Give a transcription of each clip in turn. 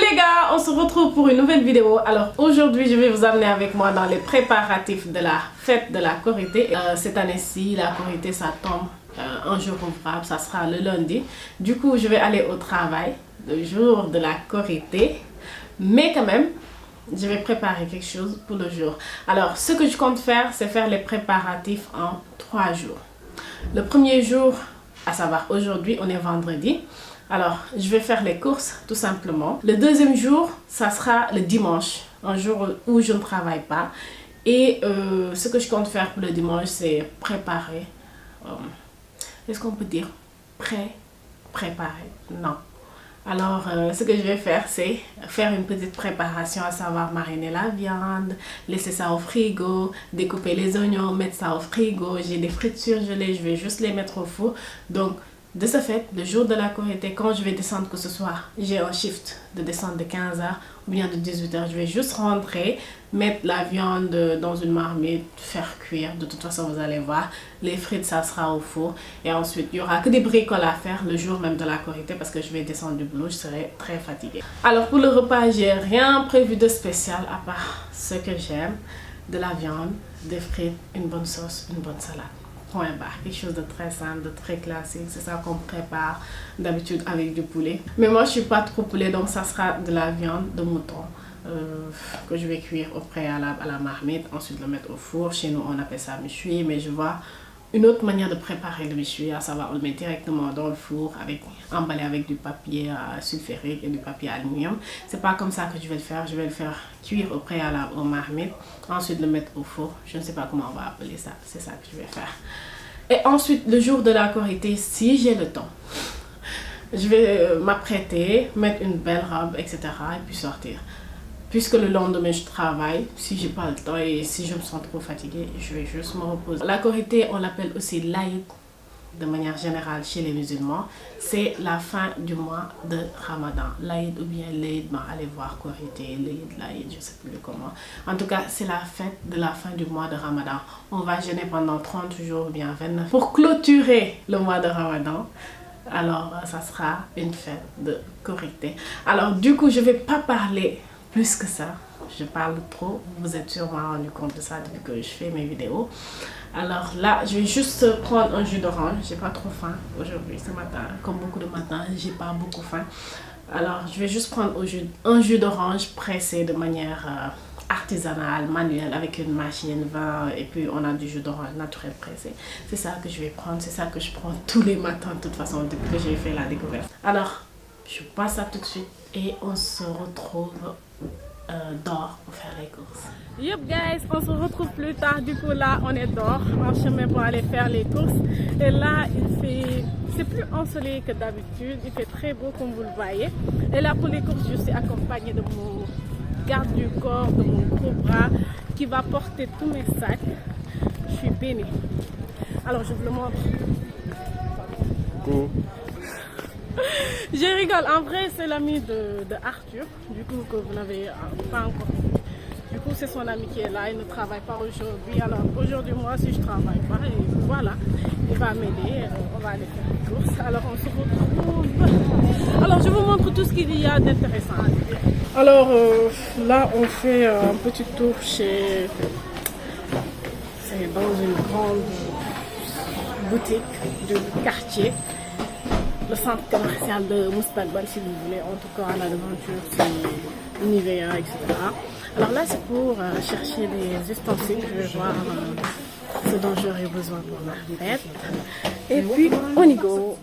les gars, on se retrouve pour une nouvelle vidéo. Alors aujourd'hui je vais vous amener avec moi dans les préparatifs de la fête de la Korité. Cette année-ci la Korité ça tombe un jour ouvrable, ça sera le lundi. Du coup je vais aller au travail le jour de la Korité. Mais quand même je vais préparer quelque chose pour le jour. Alors ce que je compte faire c'est faire les préparatifs en 3 jours. Le premier jour, à savoir aujourd'hui, on est vendredi. Alors, je vais faire les courses tout simplement. Le deuxième jour, ça sera le dimanche, un jour où je ne travaille pas. Et ce que je compte faire pour le dimanche, c'est préparer. Est-ce qu'on peut dire préparer? Non. Alors, ce que je vais faire, c'est faire une petite préparation, à savoir mariner la viande, laisser ça au frigo, découper les oignons, mettre ça au frigo. J'ai des frites surgelées, je vais juste les mettre au four. Donc, de ce fait, le jour de la Korité, quand je vais descendre, que ce soit, j'ai un shift de descente de 15h ou bien de 18h, je vais juste rentrer, mettre la viande dans une marmite, faire cuire. De toute façon, vous allez voir, les frites, ça sera au four. Et ensuite, il n'y aura que des bricoles à faire le jour même de la Korité parce que je vais descendre du boulot, je serai très fatiguée. Alors, pour le repas, j'ai rien prévu de spécial à part ce que j'aime, de la viande, des frites, une bonne sauce, une bonne salade. Point barre, quelque chose de très simple, de très classique. C'est ça qu'on prépare d'habitude avec du poulet. Mais moi, je suis pas trop poulet, donc ça sera de la viande de mouton que je vais cuire au préalable à la marmite, ensuite le mettre au four. Chez nous, on appelle ça méchoui, mais je vois une autre manière de préparer le méchoui, à savoir on le met directement dans le four, emballé avec du papier sulfurique et du papier aluminium. C'est pas comme ça que je vais le faire. Je vais le faire cuire au préalable aux marmites, ensuite le mettre au four. Je ne sais pas comment on va appeler ça. C'est ça que je vais faire. Et ensuite, le jour de la Korité, si j'ai le temps, je vais m'apprêter, mettre une belle robe, etc. et puis sortir. Puisque le lendemain je travaille, si j'ai pas le temps et si je me sens trop fatiguée, je vais juste me reposer. La Korité, on l'appelle aussi l'Aïd de manière générale chez les musulmans. C'est la fin du mois de Ramadan. L'Aïd ou bien l'Aïd, allez voir Korité, l'Aïd, je sais plus comment. En tout cas, c'est la fête de la fin du mois de Ramadan. On va jeûner pendant 30 jours ou bien 29 pour clôturer le mois de Ramadan. Alors, ça sera une fête de Korité. Alors, du coup, je vais pas parler plus que ça, je parle trop, vous êtes sûrement rendu compte de ça depuis que je fais mes vidéos. Alors là, je vais juste prendre un jus d'orange, j'ai pas trop faim aujourd'hui, ce matin, comme beaucoup de matins, j'ai pas beaucoup faim. Alors je vais juste prendre un jus d'orange pressé de manière artisanale, manuelle, avec une machine, vin, et puis on a du jus d'orange naturel pressé. C'est ça que je vais prendre, c'est ça que je prends tous les matins de toute façon depuis que j'ai fait la découverte. Alors, je passe ça tout de suite et on se retrouve dehors pour faire les courses. Yup guys, on se retrouve plus tard. Du coup là, on est dehors en chemin pour aller faire les courses. Et là, c'est plus ensoleillé que d'habitude. Il fait très beau comme vous le voyez. Et là, pour les courses, je suis accompagnée de mon garde du corps, de mon gros bras qui va porter tous mes sacs. Je suis bénie. Alors, je vous le montre. Cool. Je rigole, en vrai c'est l'ami de Arthur, du coup que vous n'avez pas encore vu. Du coup c'est son ami qui est là, il ne travaille pas aujourd'hui. Alors aujourd'hui moi si je travaille pas, et voilà, il va m'aider, on va aller faire les courses. Alors on se retrouve. Alors je vous montre tout ce qu'il y a d'intéressant à dire. Alors là on fait un petit tour chez... C'est dans une grande boutique du quartier. Le centre commercial de Moustaqbal si vous voulez, en tout cas à la devanture c'est Nivea, etc. Alors là c'est pour chercher des ustensiles, je vais voir ce dont j'aurai besoin pour ma fête. Et puis on y go.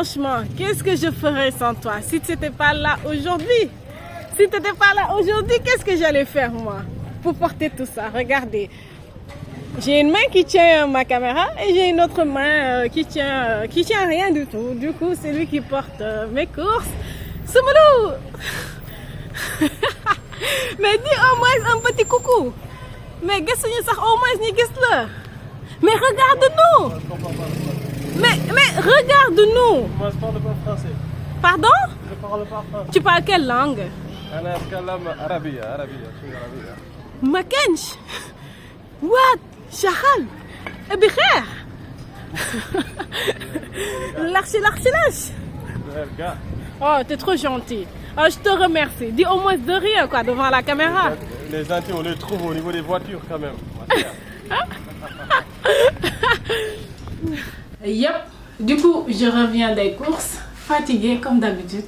franchement, qu'est-ce que je ferais sans toi si tu n'étais pas là aujourd'hui? Si tu n'étais pas là aujourd'hui, qu'est-ce que j'allais faire moi pour porter tout ça? Regardez. J'ai une main qui tient ma caméra et j'ai une autre main qui tient rien du tout. Du coup, c'est lui qui porte mes courses. Soumoulou! Mais dis au moins un petit coucou. Mais qu'est-ce que ça au moins ni qu'est-ce. Mais regarde-nous. Mais regarde-nous. Moi, je parle pas français. Pardon? Je parle pas français. Tu parles quelle langue? أنا أتكلم عربية شوية عربية. ما كانش. What? شغال. بخير. lâche. Oh, t'es trop gentil. Oh, je te remercie. Dis au moins de rien quoi devant la caméra. Les gentils, on les trouve au niveau des voitures quand même. Yep. Du coup, je reviens des courses, fatiguée comme d'habitude.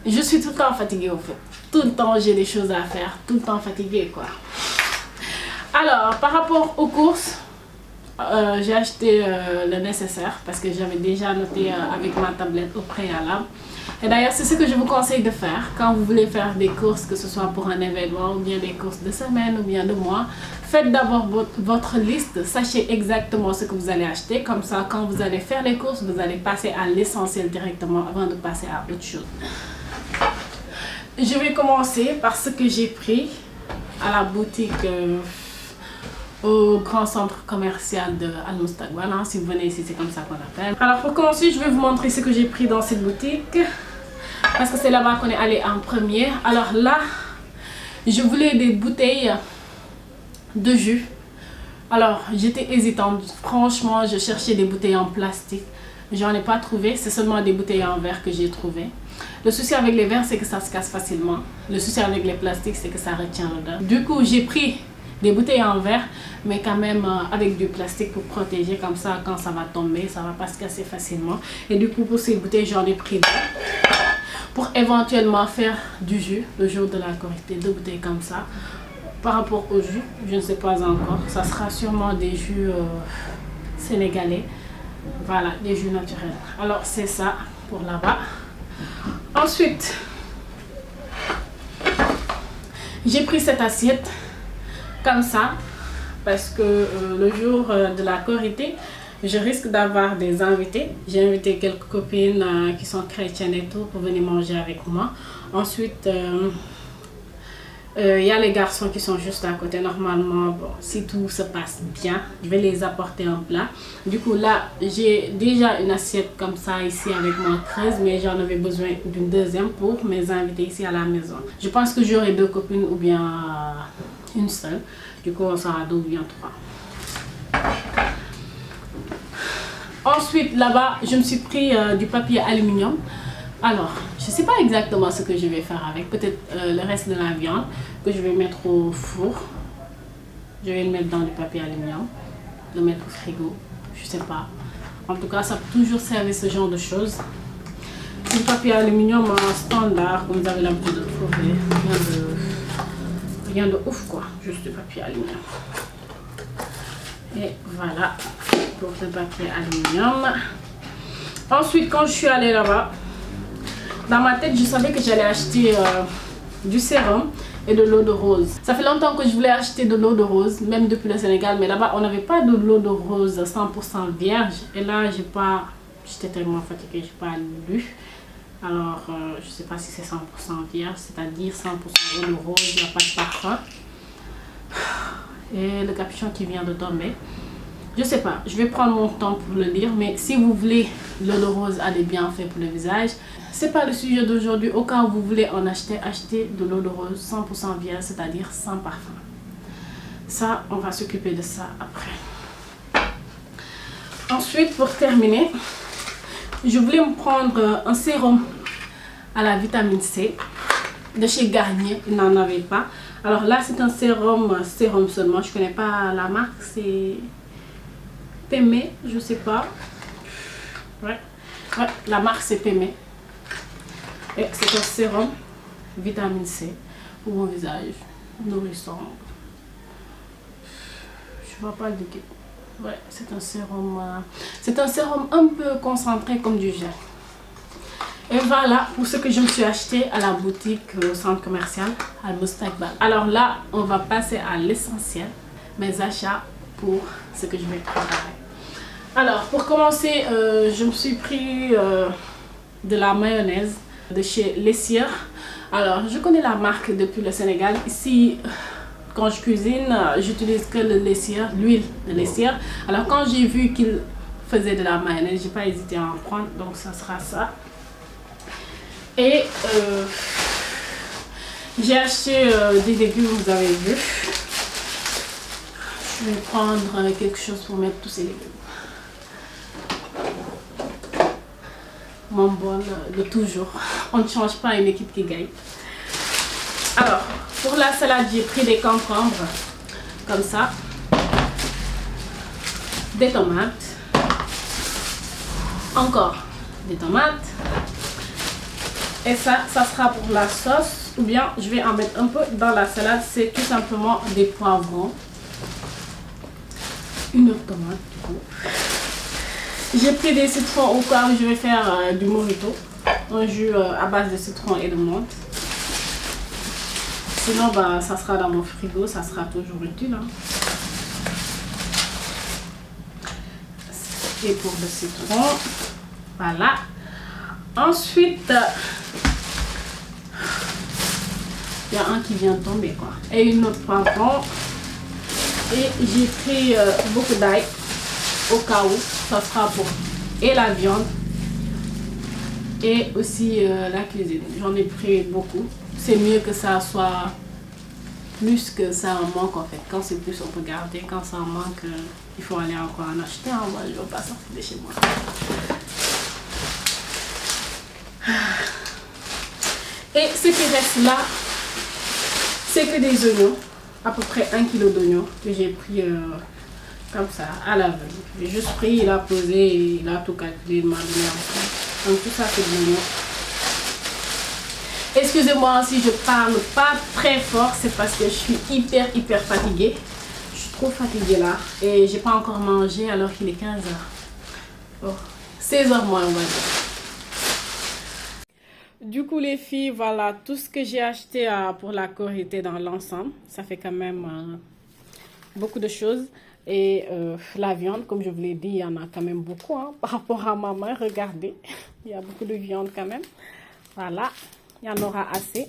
Je suis tout le temps fatiguée au fait. Tout le temps, j'ai des choses à faire. Tout le temps fatiguée quoi. Alors, par rapport aux courses, j'ai acheté le nécessaire parce que j'avais déjà noté avec ma tablette au préalable. Et d'ailleurs, c'est ce que je vous conseille de faire quand vous voulez faire des courses, que ce soit pour un événement ou bien des courses de semaine ou bien de mois. Faites d'abord votre liste, sachez exactement ce que vous allez acheter. Comme ça, quand vous allez faire les courses, vous allez passer à l'essentiel directement avant de passer à autre chose. Je vais commencer par ce que j'ai pris à la boutique au grand centre commercial de Al Moustaqbal. Si vous venez ici, c'est comme ça qu'on appelle. Alors pour commencer, je vais vous montrer ce que j'ai pris dans cette boutique parce que c'est là-bas qu'on est allé en premier. Alors là, je voulais des bouteilles de jus. Alors j'étais hésitante. Franchement, je cherchais des bouteilles en plastique. J'en ai pas trouvé. C'est seulement des bouteilles en verre que j'ai trouvé. Le souci avec les verres, c'est que ça se casse facilement. Le souci avec les plastiques, c'est que ça retient l'odeur. Du coup, j'ai pris des bouteilles en verre, mais quand même avec du plastique pour protéger. Comme ça, quand ça va tomber, ça va pas se casser facilement. Et du coup, pour ces bouteilles, j'en ai pris deux. Pour éventuellement faire du jus le jour de la Korité. Deux bouteilles comme ça. Par rapport au jus, je ne sais pas encore. Ça sera sûrement des jus sénégalais. Voilà, des jus naturels. Alors, c'est ça pour là-bas. Ensuite, j'ai pris cette assiette comme ça parce que le jour de la Korité, je risque d'avoir des invités. J'ai invité quelques copines qui sont chrétiennes et tout pour venir manger avec moi. Ensuite, y a les garçons qui sont juste à côté. Normalement, bon, si tout se passe bien, je vais les apporter un plat. Du coup, là, j'ai déjà une assiette comme ça ici avec mon 13, mais j'en avais besoin d'une deuxième pour mes invités ici à la maison. Je pense que j'aurai deux copines ou bien une seule. Du coup, on sera deux ou bien trois. Ensuite, là-bas, je me suis pris du papier aluminium. Alors, je ne sais pas exactement ce que je vais faire avec. Peut-être le reste de la viande que je vais mettre au four. Je vais le mettre dans du papier aluminium. Le mettre au frigo. Je ne sais pas. En tout cas, ça peut toujours servir ce genre de choses. C'est du papier aluminium standard, comme vous avez l'habitude de trouver. Rien de ouf quoi. Juste du papier aluminium. Et voilà pour le papier aluminium. Ensuite, quand je suis allée là-bas, dans ma tête, je savais que j'allais acheter du sérum et de l'eau de rose. Ça fait longtemps que je voulais acheter de l'eau de rose, même depuis le Sénégal, mais là-bas, on n'avait pas de l'eau de rose 100% vierge. Et là, j'étais tellement fatiguée, j'ai pas lu. Alors, je sais pas si c'est 100% vierge, c'est-à-dire 100% eau de rose, il n'y a pas de parfum. Et le capuchon qui vient de tomber. Je sais pas, je vais prendre mon temps pour le lire, mais si vous voulez l'eau de rose a des bienfaits pour le visage, c'est pas le sujet d'aujourd'hui. Au cas où vous voulez en acheter, achetez de l'eau de rose 100% vierge, c'est-à-dire sans parfum. Ça, on va s'occuper de ça après. Ensuite, pour terminer, je voulais me prendre un sérum à la vitamine C de chez Garnier, il n'en avait pas. Alors là, c'est un sérum seulement, je connais pas la marque, c'est Pémé, je sais pas. Ouais, la marque c'est Pémé. Et c'est un sérum vitamine C pour mon visage, nourrissant. Je vois pas le liquide. Ouais, c'est un sérum un peu concentré comme du gel. Et voilà pour ce que je me suis acheté à la boutique au centre commercial Al Moustakbal. Alors là, on va passer à l'essentiel, mes achats pour ce que je vais préparer. Alors pour commencer, je me suis pris de la mayonnaise de chez Lessier. Alors je connais la marque depuis le Sénégal. Ici, quand je cuisine, j'utilise que le Lessier, l'huile de Lessier. Alors quand j'ai vu qu'il faisait de la mayonnaise, j'ai pas hésité à en prendre, donc ça sera ça. Et j'ai acheté des légumes, vous avez vu. Je vais prendre quelque chose pour mettre tous ces légumes. Mon bol de toujours. On ne change pas une équipe qui gagne. Alors, pour la salade, j'ai pris des concombres, comme ça. Des tomates. Encore des tomates. Et ça sera pour la sauce, ou bien je vais en mettre un peu dans la salade. C'est tout simplement des poivrons, une autre tomate du coup. J'ai pris des citrons au cas où je vais faire du mojito, un jus à base de citron et de menthe. Sinon bah, ça sera dans mon frigo, ça sera toujours utile, hein. Et pour le citron, voilà. Ensuite, il y a un qui vient de tomber quoi. Et une autre poivron. Et j'ai pris beaucoup d'ail au cas où. Ça sera pour et la viande et aussi la cuisine. J'en ai pris beaucoup. C'est mieux que ça soit plus que ça en manque en fait. Quand c'est plus, on peut garder. Quand ça en manque, il faut aller encore en acheter. Moi, je ne vais pas sortir de chez moi. Et ce qui reste là, c'est que des oignons, à peu près 1 kg d'oignons que j'ai pris comme ça à la veille. J'ai juste pris, il a posé, et il a tout calculé, il m'a donné un. Donc tout ça c'est de l'oignon. Excusez-moi si je parle pas très fort, c'est parce que je suis hyper fatiguée. Je suis trop fatiguée là et j'ai pas encore mangé alors qu'il est 15 h. Oh, 16 h moins on va dire. Du coup les filles, voilà tout ce que j'ai acheté pour la Korité dans l'ensemble. Ça fait quand même beaucoup de choses. Et la viande, comme je vous l'ai dit, il y en a quand même beaucoup. Hein, par rapport à ma main, regardez. Il y a beaucoup de viande quand même. Voilà, il y en aura assez.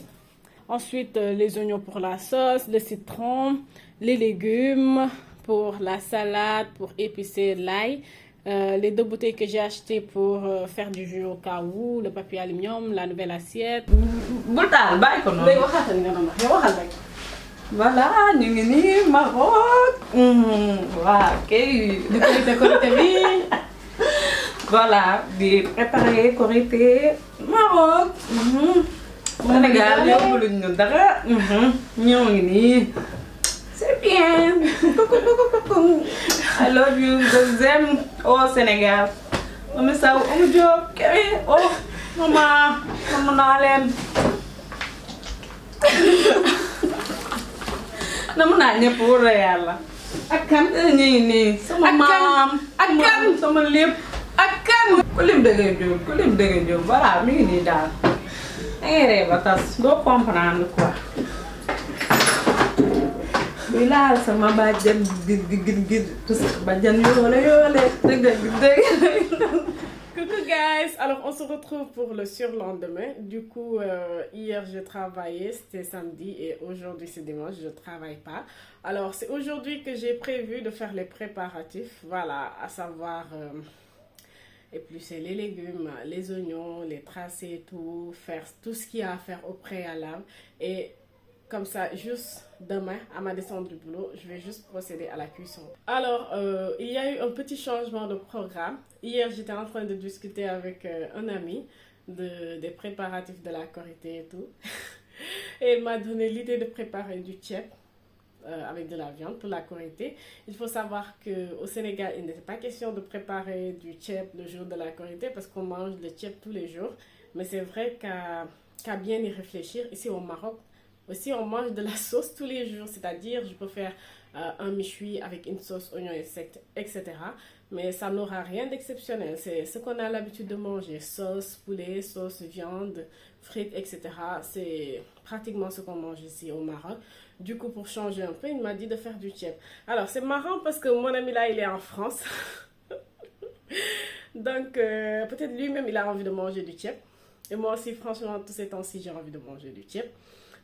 Ensuite, les oignons pour la sauce, le citron, les légumes pour la salade, pour épicer l'ail. Les 2 bouteilles que j'ai achetées pour faire du jus au cas où, le papier aluminium, la nouvelle assiette. Voilà, ñu ngi nii Maroc. Waaw kay. di Korité bi. Voilà, di préparer Korité Maroc. Sénégal yóbbuluñ ñu dara. ñoo ngi nii. C'est bien. I love you, je vous aime au Sénégal. Mami Sow, Oumou Diop, Kébé, oh maman, namm naa leen. Namm naa ñëpp wóor na yàlla. Ak kan ñu ngi nii. Sama maam. Ak kan sama lépp. Ak kan. Ku lim dëgg jóg voilà mi ngi nii daal. Da ngay ree ba tas doo comprendre quoi. Bi laal sama bàjjan gid parce que bàjjan yoole dëgg. Coucou guys, alors on se retrouve pour le surlendemain. Du coup, hier j'ai travaillé, c'était samedi et aujourd'hui c'est dimanche, je ne travaille pas. Alors c'est aujourd'hui que j'ai prévu de faire les préparatifs, voilà, à savoir éplucher les légumes, les oignons, les tracer et tout, faire tout ce qu'il y a à faire au préalable. Et comme ça, juste demain, à ma descente du boulot, je vais juste procéder à la cuisson. Alors, il y a eu un petit changement de programme. Hier, j'étais en train de discuter avec un ami des préparatifs de la Korité et tout. Et il m'a donné l'idée de préparer du tchèp avec de la viande pour la Korité. Il faut savoir qu'au Sénégal, il n'était pas question de préparer du tchèp le jour de la Korité parce qu'on mange le tchèp tous les jours. Mais c'est vrai qu'à bien y réfléchir, ici au Maroc, aussi, on mange de la sauce tous les jours, c'est-à-dire je peux faire un méchoui avec une sauce oignon etc. Mais ça n'aura rien d'exceptionnel. C'est ce qu'on a l'habitude de manger. Sauce poulet, sauce viande, frites, etc. C'est pratiquement ce qu'on mange ici au Maroc. Du coup, pour changer un peu, il m'a dit de faire du tchèp. Alors, c'est marrant parce que mon ami là, il est en France. Donc, peut-être lui-même, il a envie de manger du tchèp. Et moi aussi, franchement, tous ces temps-ci, j'ai envie de manger du tchèp.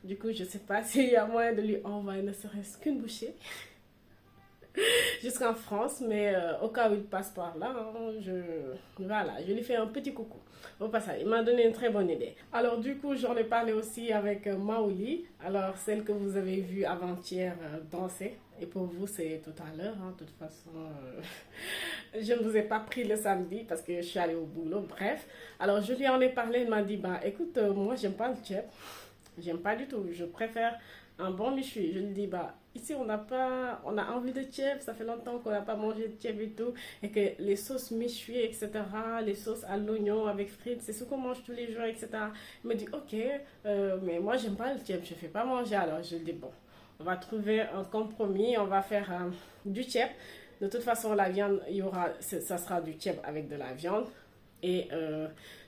Du coup, je ne sais pas s'il y a moyen de lui envoyer ne serait-ce qu'une bouchée jusqu'en France, mais au cas où il passe par là, hein, je lui fais un petit coucou. Au passage, il m'a donné une très bonne idée. Alors du coup, j'en ai parlé aussi avec Maouli, alors celle que vous avez vue avant-hier danser. Et pour vous, c'est tout à l'heure, hein. De toute façon, je ne vous ai pas pris le samedi parce que je suis allée au boulot, bref. Alors je lui en ai parlé, il m'a dit, bah écoute, moi j'aime pas le tchèp, j'aime pas du tout, je préfère un bon méchoui. Je lui dis, bah ici on a envie de tchèp, ça fait longtemps qu'on n'a pas mangé de tchèp et tout, et que les sauces méchoui, etc., les sauces à l'oignon avec frites, c'est ce qu'on mange tous les jours, etc. Il me dit, ok, mais moi j'aime pas le tchèp, je fais pas manger. Alors je lui dis, bon, on va trouver un compromis, on va faire du tchèp. De toute façon, la viande, ça sera du tchèp avec de la viande. Et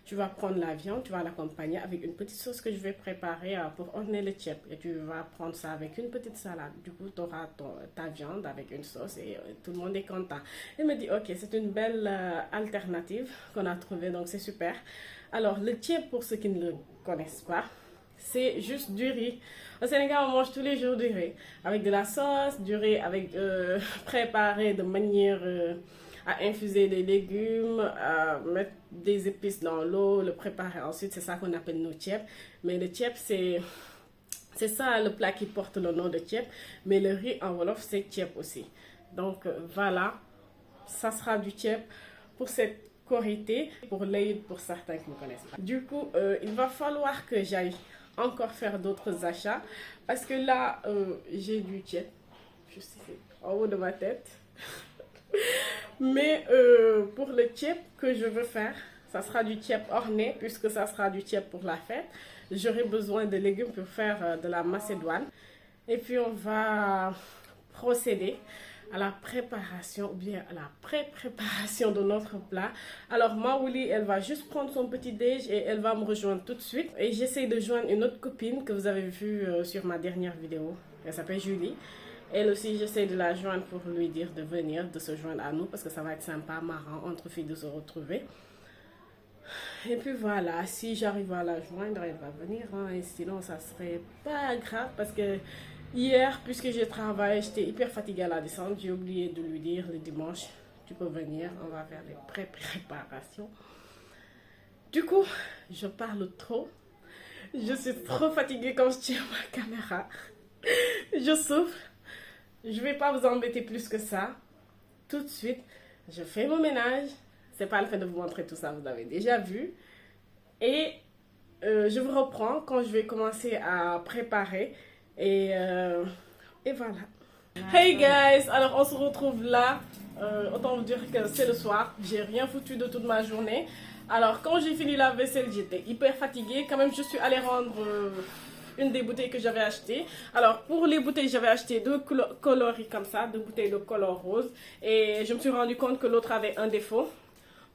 tu vas prendre la viande, tu vas l'accompagner avec une petite sauce que je vais préparer pour orner le tchèp. Et tu vas prendre ça avec une petite salade. Du coup, tu auras ta viande avec une sauce et tout le monde est content. Il me dit, ok, c'est une belle alternative qu'on a trouvée, donc c'est super. Alors, le tchèp, pour ceux qui ne le connaissent pas, c'est juste du riz. Au Sénégal, on mange tous les jours du riz. Avec de la sauce, du riz avec, préparé de manière à infuser des légumes, à mettre des épices dans l'eau, le préparer ensuite. C'est ça qu'on appelle nos tchèp. Mais le tchèp, c'est ça le plat qui porte le nom de tchèp. Mais le riz en wolof, c'est tchèp aussi. Donc voilà, ça sera du tchèp pour cette korité, pour l'Aïd, pour certains qui ne connaissent pas. Du coup, il va falloir que j'aille encore faire d'autres achats parce que là j'ai du tchèp juste ici en haut de ma tête. Mais pour le tchèp que je veux faire, ça sera du tchèp orné puisque ça sera du tchèp pour la fête. J'aurai besoin de légumes pour faire de la macédoine et puis on va procéder à la préparation ou bien à la pré-préparation de notre plat. Alors Maouli, elle va juste prendre son petit déj et elle va me rejoindre tout de suite. Et j'essaie de joindre une autre copine que vous avez vue sur ma dernière vidéo. Elle s'appelle Julie. Elle aussi, j'essaie de la joindre pour lui dire de venir, de se joindre à nous parce que ça va être sympa, marrant, entre filles de se retrouver. Et puis voilà, si j'arrive à la joindre, elle va venir. Hein, et sinon, ça serait pas grave parce que hier, puisque je travaille, j'étais hyper fatiguée à la descente. J'ai oublié de lui dire le dimanche, tu peux venir, on va faire les préparations. Du coup, je parle trop. Je suis trop fatiguée quand je tiens ma caméra. Je souffre. Je vais pas vous embêter plus que ça. Tout de suite, je fais mon ménage. C'est pas le fait de vous montrer tout ça, vous avez déjà vu. Et je vous reprends quand je vais commencer à préparer. Et voilà. Hey guys, alors on se retrouve là. Autant vous dire que c'est le soir. J'ai rien foutu de toute ma journée. Alors quand j'ai fini la vaisselle, j'étais hyper fatiguée. Quand même, je suis allée rendre une des bouteilles que j'avais achetées. Alors pour les bouteilles, j'avais acheté deux coloris comme ça, deux bouteilles de couleur rose. Et je me suis rendu compte que l'autre avait un défaut.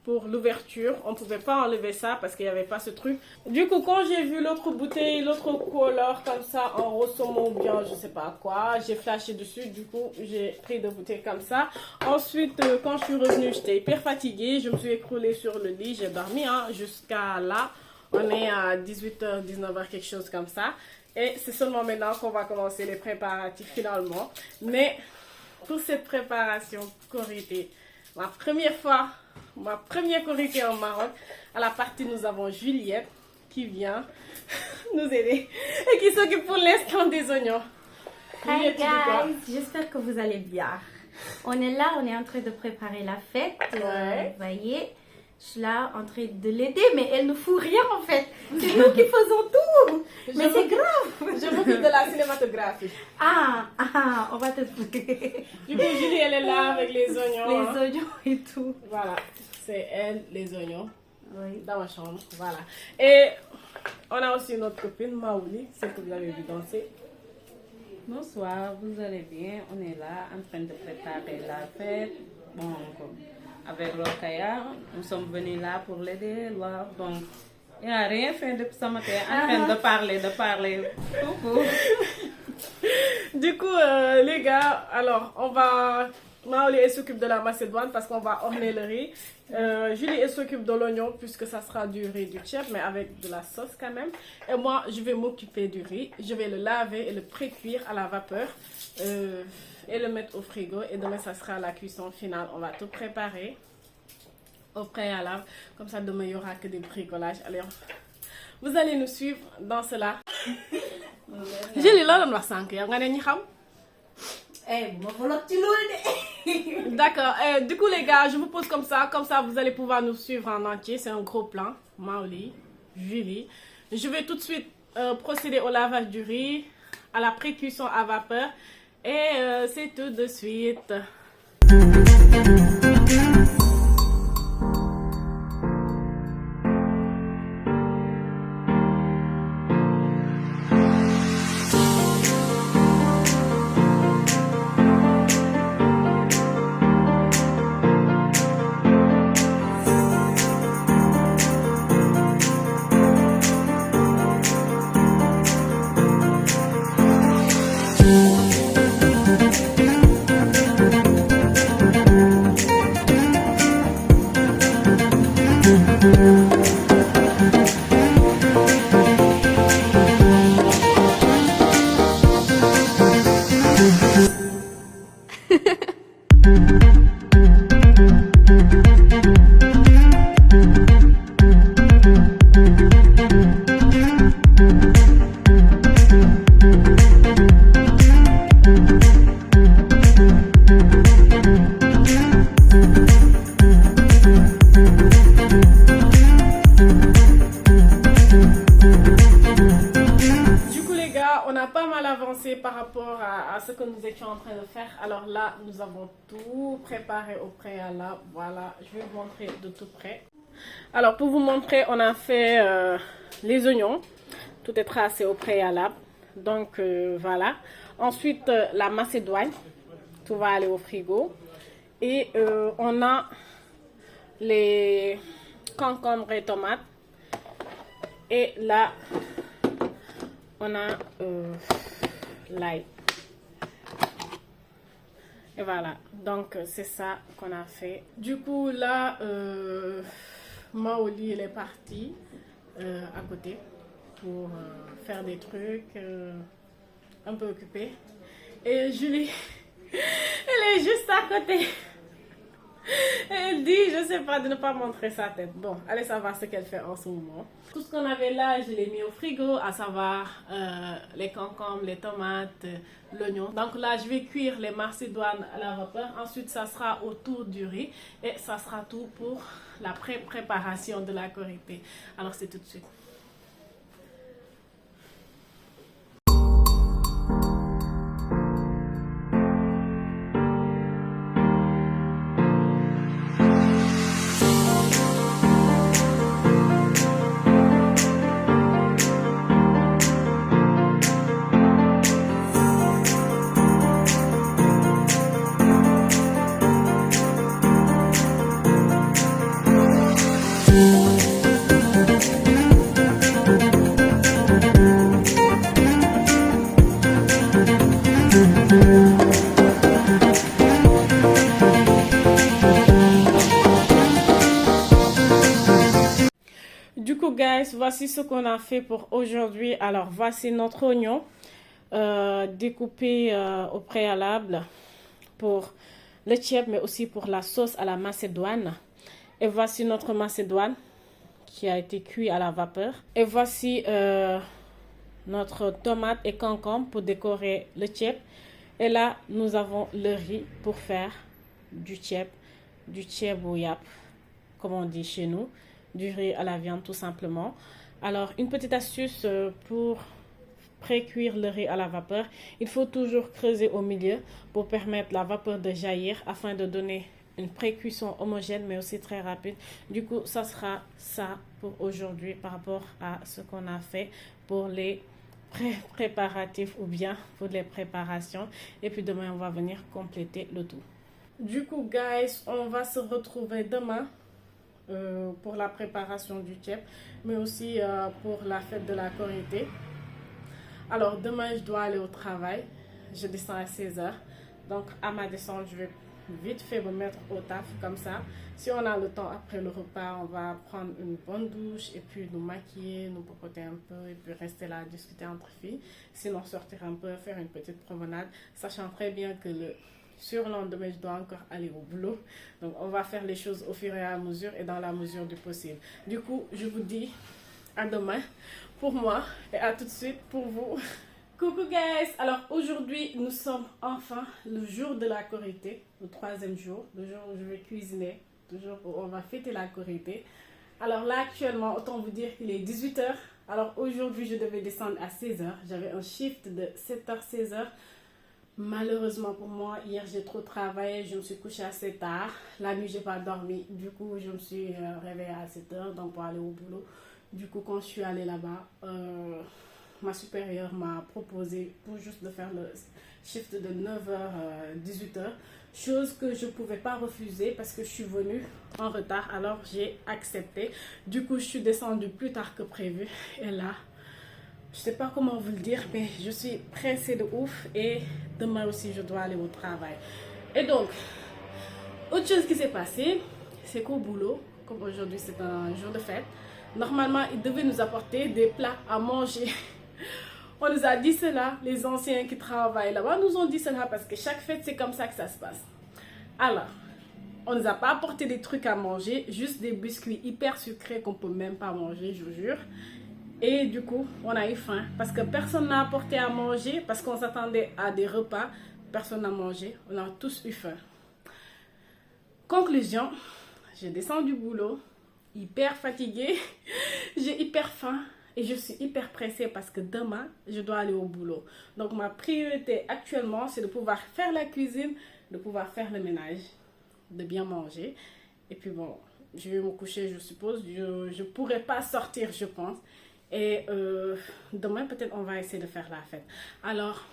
Pour l'ouverture, on ne pouvait pas enlever ça parce qu'il n'y avait pas ce truc. Du coup, quand j'ai vu l'autre bouteille, l'autre couleur comme ça, en rose saumon ou bien je sais pas quoi, j'ai flashé dessus. Du coup, j'ai pris deux bouteilles comme ça. Ensuite, quand je suis revenue, j'étais hyper fatiguée. Je me suis écroulée sur le lit, j'ai dormi hein, jusqu'à là. On est à 18h, 19h, quelque chose comme ça. Et c'est seulement maintenant qu'on va commencer les préparatifs finalement. Mais pour cette préparation korité, ma première korité au Maroc, à la partie nous avons Juliette qui vient nous aider et qui s'occupe pour l'instant des oignons. Hi guys, j'espère que vous allez bien. On est là, on est en train de préparer la fête. Ouais. Vous voyez, je suis là en train de l'aider, mais elle ne fout rien en fait. C'est nous qui faisons tout. Mais c'est grave. Je m'occupe de la cinématographie. On va te foutre. Du coup, Julie, elle est là avec les oignons. Les oignons et tout. Voilà, c'est elle, les oignons. Oui. Dans ma chambre, voilà. Et on a aussi notre copine, Maouli, celle que vous avez vu danser. Bonsoir, vous allez bien? On est là en train de préparer la fête. Bon, avec Rokhaya, nous sommes venus là pour l'aider. Donc, il n'a rien fait depuis ce matin. En train de parler. Coucou. Du coup, les gars, alors, on va... Maoli, elle s'occupe de la macédoine parce qu'on va orner le riz. Julie, elle s'occupe de l'oignon puisque ça sera du riz du tchèp, mais avec de la sauce quand même. Et moi, je vais m'occuper du riz. Je vais le laver et le pré-cuire à la vapeur et le mettre au frigo. Et demain, ça sera la cuisson finale. On va tout préparer au préalable. Comme ça, demain, il n'y aura que des bricolages. Allez, vous allez nous suivre dans cela. Julie, là, on va s'enquérir. D'accord, du coup les gars, je vous pose comme ça vous allez pouvoir nous suivre en entier, c'est un gros plan. Maoli, Julie. Je vais tout de suite procéder au lavage du riz, à la pré-cuisson à vapeur et c'est tout de suite. Par rapport à ce que nous étions en train de faire. Alors là, nous avons tout préparé au préalable. Voilà, je vais vous montrer de tout près. Alors pour vous montrer, on a fait les oignons. Tout est tracé au préalable. Donc voilà. Ensuite, la macédoine. Tout va aller au frigo. Et on a les concombres et tomates. Et là, on a... l'ail. Et voilà, donc c'est ça qu'on a fait. Du coup là, Maoli elle est partie à côté pour faire des trucs un peu occupée. Et Julie, elle est juste à côté. Elle dit, je sais pas, de ne pas montrer sa tête. Bon, allez savoir ce qu'elle fait en ce moment. Tout ce qu'on avait là, je l'ai mis au frigo, à savoir les concombres, les tomates, l'oignon. Donc là, je vais cuire les macédoines à la vapeur. Ensuite, ça sera autour du riz. Et ça sera tout pour la préparation de la korité. Alors, c'est tout de suite. Du coup, guys, voici ce qu'on a fait pour aujourd'hui. Alors, voici notre oignon découpé au préalable pour le tchèp, mais aussi pour la sauce à la macédoine. Et voici notre macédoine qui a été cuit à la vapeur. Et voici notre tomate et concombre pour décorer le tchèp. Et là, nous avons le riz pour faire du tchèp ou yap, comme on dit chez nous. Du riz à la viande tout simplement. Alors une petite astuce pour pré-cuire le riz à la vapeur, il faut toujours creuser au milieu pour permettre la vapeur de jaillir afin de donner une pré-cuisson homogène mais aussi très rapide. Du coup ça sera ça pour aujourd'hui par rapport à ce qu'on a fait pour les préparatifs ou bien pour les préparations. Et puis demain, on va venir compléter le tout. Du coup, guys, on va se retrouver demain pour la préparation du tchèp, mais aussi pour la fête de la Korité. Alors, demain, je dois aller au travail. Je descends à 16h. Donc, à ma descente, je vais vite fait me mettre au taf comme ça. Si on a le temps après le repas, on va prendre une bonne douche et puis nous maquiller, nous popoter un peu et puis rester là à discuter entre filles. Sinon, sortir un peu, faire une petite promenade, sachant très bien que le surlendemain, je dois encore aller au boulot. Donc, on va faire les choses au fur et à mesure et dans la mesure du possible. Du coup, je vous dis à demain pour moi et à tout de suite pour vous. Coucou guys! Alors aujourd'hui, nous sommes enfin le jour de la Korité, le 3e jour, le jour où je vais cuisiner, le jour où on va fêter la Korité. Alors là actuellement, autant vous dire qu'il est 18h. Alors aujourd'hui, je devais descendre à 16h. J'avais un shift de 7h-16h. Malheureusement pour moi, hier j'ai trop travaillé, je me suis couchée assez tard. La nuit, j'ai pas dormi. Du coup, je me suis réveillée à 7h donc pour aller au boulot. Du coup, quand je suis allée là-bas, ma supérieure m'a proposé pour juste de faire le shift de 9h à 18h. Chose que je ne pouvais pas refuser parce que je suis venue en retard. Alors j'ai accepté. Du coup, je suis descendue plus tard que prévu. Et là, je ne sais pas comment vous le dire, mais je suis pressée de ouf. Et demain aussi, je dois aller au travail. Et donc, autre chose qui s'est passée, c'est qu'au boulot, comme aujourd'hui c'est un jour de fête, normalement, ils devaient nous apporter des plats à manger. On nous a dit cela, les anciens qui travaillent là-bas nous ont dit cela parce que chaque fête, c'est comme ça que ça se passe. Alors, on ne nous a pas apporté des trucs à manger, juste des biscuits hyper sucrés qu'on ne peut même pas manger, je vous jure. Et du coup, on a eu faim parce que personne n'a apporté à manger, parce qu'on s'attendait à des repas, personne n'a mangé, on a tous eu faim. Conclusion, je descends du boulot, hyper fatiguée, j'ai hyper faim. Et je suis hyper pressée parce que demain, je dois aller au boulot. Donc, ma priorité actuellement, c'est de pouvoir faire la cuisine, de pouvoir faire le ménage, de bien manger. Et puis bon, je vais me coucher, je suppose. Je ne pourrai pas sortir, je pense. Et demain, peut-être, on va essayer de faire la fête. Alors,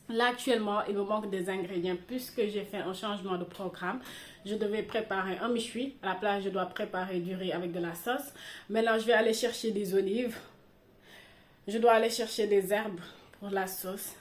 là, actuellement, il me manque des ingrédients puisque j'ai fait un changement de programme. Je devais préparer un méchoui. À la place, je dois préparer du riz avec de la sauce. Maintenant, je vais aller chercher des olives. Je dois aller chercher des herbes pour la sauce.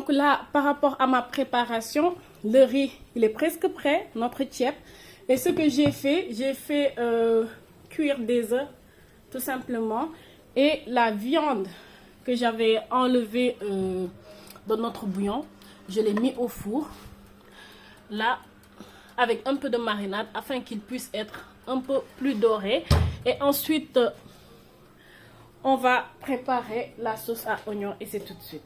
Donc là, par rapport à ma préparation, le riz, il est presque prêt, notre tchèp. Et ce que j'ai fait cuire des œufs, tout simplement. Et la viande que j'avais enlevée dans notre bouillon, je l'ai mis au four. Là, avec un peu de marinade, afin qu'il puisse être un peu plus doré. Et ensuite, on va préparer la sauce à oignon et c'est tout de suite.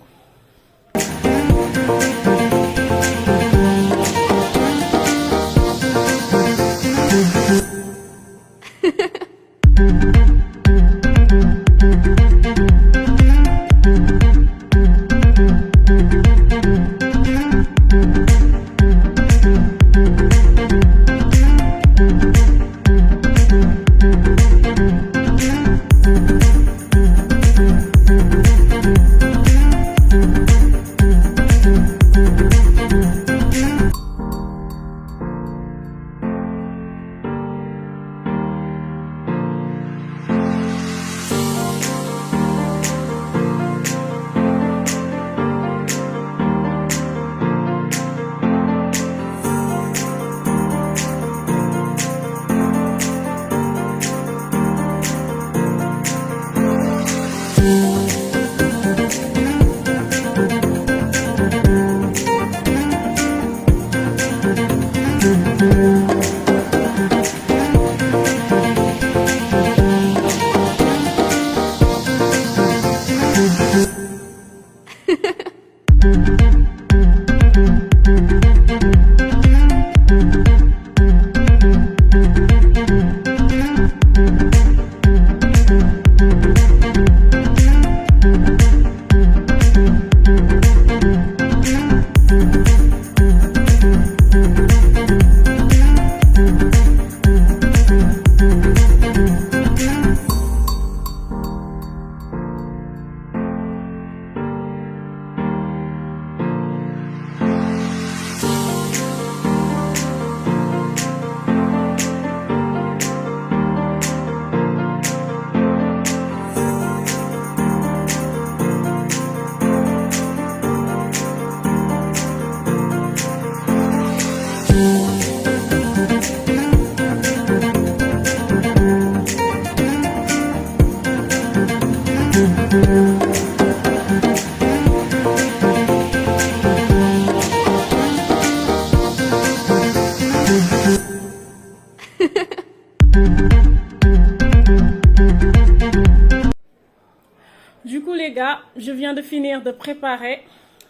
Du coup les gars, je viens de finir de préparer.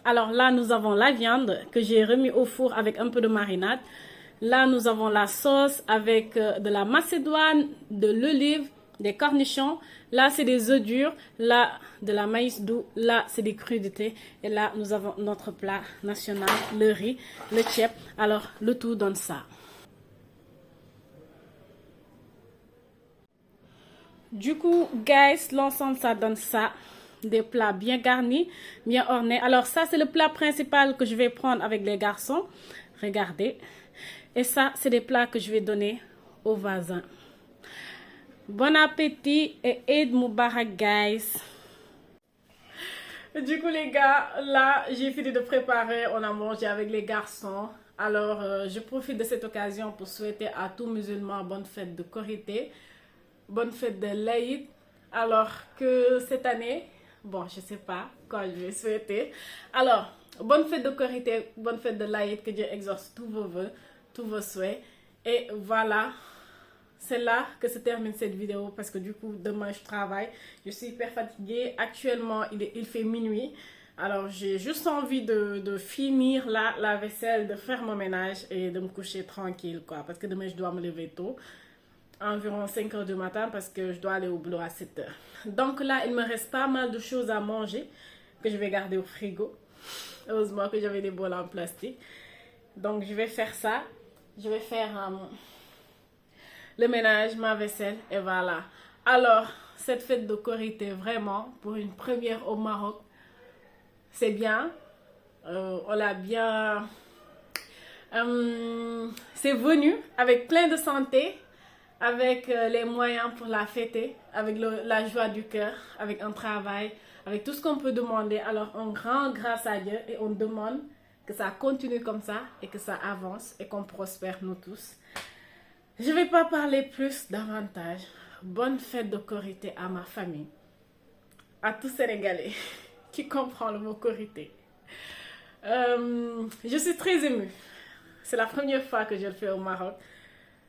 Alors là nous avons la viande que j'ai remis au four avec un peu de marinade. Là nous avons la sauce avec de la macédoine, de l'olive, des cornichons. Là c'est des œufs durs, là de la maïs doux, là c'est des crudités. Et là nous avons notre plat national, le riz, le tchèp. Alors le tout donne ça. Du coup, guys, l'ensemble, ça donne ça. Des plats bien garnis, bien ornés. Alors, ça, c'est le plat principal que je vais prendre avec les garçons. Regardez. Et ça, c'est des plats que je vais donner aux voisins. Bon appétit et Eid Mubarak, guys. Du coup, les gars, là, j'ai fini de préparer. On a mangé avec les garçons. Alors, je profite de cette occasion pour souhaiter à tous musulmans bonne fête de Korité. Bonne fête de l'Aïd. Alors que cette année, bon, je sais pas quand je vais souhaiter. Alors, bonne fête de Korité, bonne fête de l'Aïd, que Dieu exauce tous vos vœux, tous vos souhaits. Et voilà, c'est là que se termine cette vidéo parce que du coup, demain je travaille. Je suis hyper fatiguée. Actuellement, il fait minuit. Alors, j'ai juste envie de finir la vaisselle, de faire mon ménage et de me coucher tranquille, quoi. Parce que demain, je dois me lever tôt. Environ 5 h du matin parce que je dois aller au boulot à 7 h. Donc là, il me reste pas mal de choses à manger que je vais garder au frigo. Heureusement que j'avais des bols en plastique. Donc je vais faire ça. Je vais faire le ménage, ma vaisselle et voilà. Alors, cette fête de Korité, vraiment, pour une première au Maroc, c'est bien. On l'a bien... c'est venu avec plein de santé. Avec les moyens pour la fêter, avec la joie du cœur, avec un travail, avec tout ce qu'on peut demander. Alors on rend grâce à Dieu et on demande que ça continue comme ça et que ça avance et qu'on prospère nous tous. Je ne vais pas parler plus davantage. Bonne fête de Korité à ma famille, à tous Sénégalais qui comprend le mot Korité. Je suis très émue. C'est la première fois que je le fais au Maroc.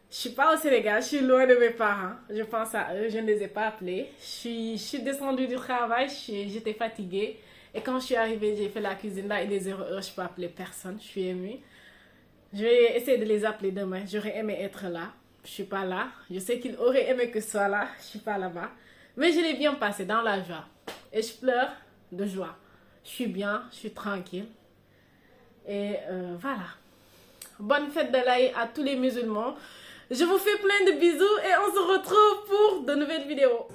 Je ne suis pas au Sénégal, je suis loin de mes parents. Je pense à eux, je ne les ai pas appelés. Je suis descendue du travail, j'étais fatiguée. Et quand je suis arrivée, j'ai fait la cuisine là et les 0 heures, je ne peux appeler personne. Je suis émue. Je vais essayer de les appeler demain. J'aurais aimé être là. Je ne suis pas là. Je sais qu'ils auraient aimé que je sois là. Je ne suis pas là-bas. Mais je l'ai bien passé dans la joie. Et je pleure de joie. Je suis bien, je suis tranquille. Et voilà. Bonne fête de l'Aïd à tous les musulmans. Je vous fais plein de bisous et on se retrouve pour de nouvelles vidéos.